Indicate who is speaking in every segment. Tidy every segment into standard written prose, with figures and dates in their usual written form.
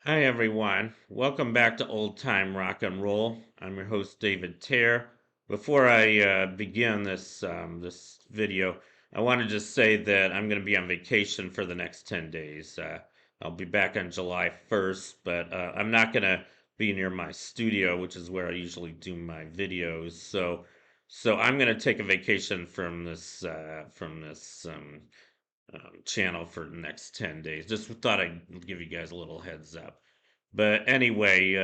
Speaker 1: Hi everyone. Welcome back to Old Time Rock and Roll. I'm your host David Tear. Before I begin this video, I want to just say that I'm going to be on vacation for the next 10 days. I'll be back on July 1st, but I'm not going to be near my studio, which is where I usually do my videos. So I'm going to take a vacation from this channel for the next 10 days. Just thought I'd give you guys a little heads up. But anyway,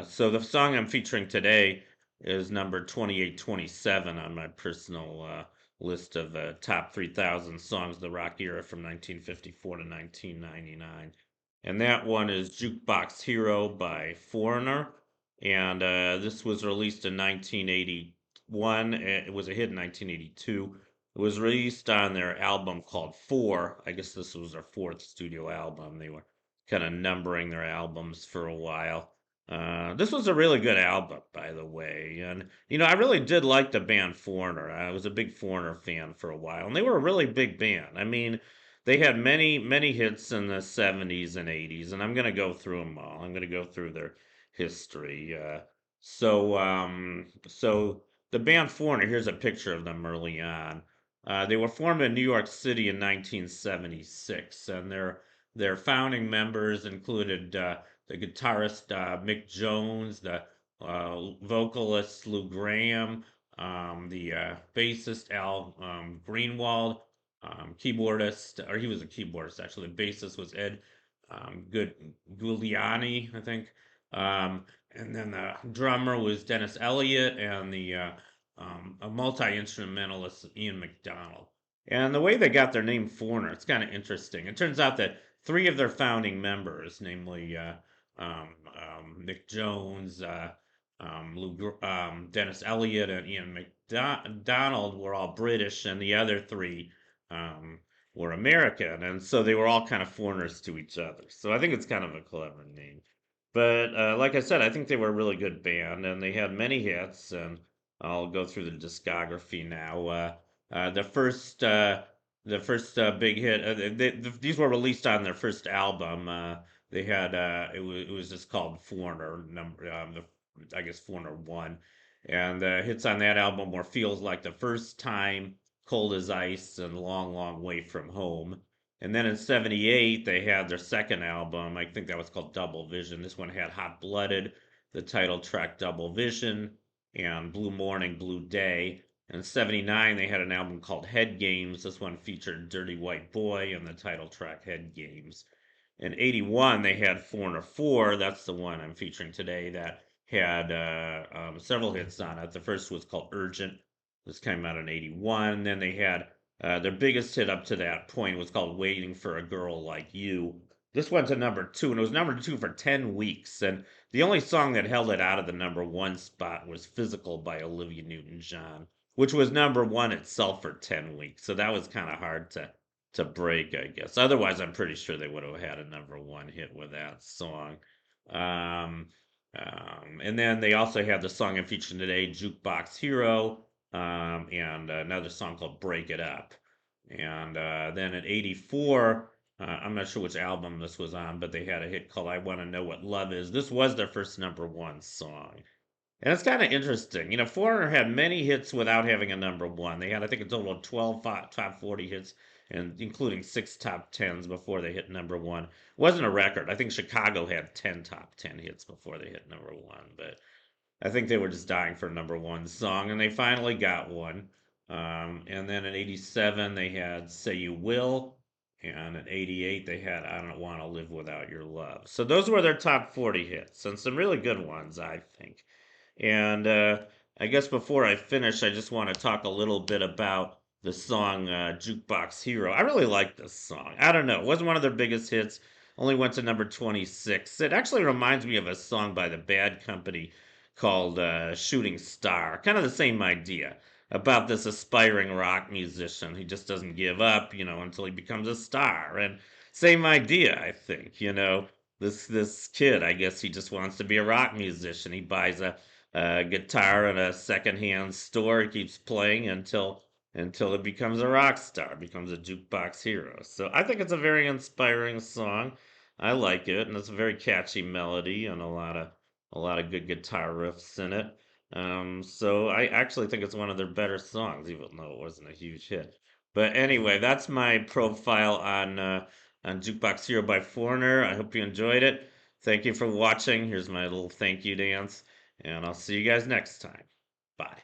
Speaker 1: so the song I'm featuring today is number 2827 on my personal list of top 3,000 songs of the rock era from 1954 to 1999. And that one is Jukebox Hero by Foreigner. And this was released in 1981. It was a hit in 1982. It was released on their album called Four. I guess this was their fourth studio album. They were kind of numbering their albums for a while. This was a really good album, by the way. And, I really did like the band Foreigner. I was a big Foreigner fan for a while, and they were a really big band. I mean, they had many, many hits in the 70s and 80s, and I'm going to go through them all. I'm going to go through their history. So the band Foreigner, here's a picture of them early on. They were formed in New York City in 1976, and their founding members included the guitarist Mick Jones, the vocalist Lou Graham, the bassist Al Greenwald, keyboardist, or he was a keyboardist actually. The bassist was Ed Good Giuliani, I think. And then the drummer was Dennis Elliott, and the a multi-instrumentalist Ian McDonald. And the way they got their name Foreigner, it's kind of interesting. It turns out that three of their founding members, namely Mick Jones, Dennis Elliott, and Ian McDonald, were all British, and the other three um, were American. And so they were all kind of foreigners to each other. So I think it's kind of a clever name. But like I said, I think they were a really good band, and they had many hits. And I'll go through the discography now. Uh, the first, uh, the first big hit. These were released on their first album. They had it was just called Foreigner number. I guess Foreigner One, and hits on that album were "Feels Like the First Time," "Cold as Ice," and "Long Long Way from Home." And then in '78, they had their second album. I think that was called Double Vision. This one had Hot Blooded, the title track Double Vision, and Blue Morning, Blue Day. In '79, they had an album called Head Games. This one featured Dirty White Boy and the title track Head Games. In '81, they had Foreigner 4. That's the one I'm featuring today that had several hits on it. The first was called Urgent. This came out in '81. Then they had their biggest hit up to that point was called Waiting for a Girl Like You. This went to number two, and it was number two for 10 weeks. And the only song that held it out of the number one spot was Physical by Olivia Newton John, which was number one itself for 10 weeks. So that was kind of hard to break, I guess. Otherwise, I'm pretty sure they would have had a number one hit with that song. Um, and then they also had the song I'm featuring today, Jukebox Hero, and another song called Break It Up. And then in '84, I'm not sure which album this was on, but they had a hit called I Want to Know What Love Is. This was their first number one song. And it's kind of interesting. Foreigner had many hits without having a number one. They had, I think, a total of 12 top 40 hits, and including six top tens before they hit number one. It wasn't a record. I think Chicago had 10 top 10 hits before they hit number one, but I think they were just dying for a number one song, and they finally got one. And then in '87, they had Say You Will, and in '88, they had I Don't Want to Live Without Your Love. So those were their top 40 hits, and some really good ones, I think. And I guess before I finish, I just want to talk a little bit about the song Jukebox Hero. I really like this song. I don't know. It wasn't one of their biggest hits. Only went to number 26. It actually reminds me of a song by the Bad Company called Shooting Star. Kind of the same idea about this aspiring rock musician. He just doesn't give up, until he becomes a star. And same idea, I think, This kid, I guess he just wants to be a rock musician. He buys a guitar in a secondhand store. He keeps playing until it becomes a rock star, becomes a jukebox hero. So I think it's a very inspiring song. I like it, and it's a very catchy melody and a lot of good guitar riffs in it. So I actually think it's one of their better songs, even though it wasn't a huge hit. But anyway, that's my profile on Jukebox Hero by Foreigner. I hope you enjoyed it. Thank you for watching. Here's my little thank you dance, and I'll see you guys next time. Bye.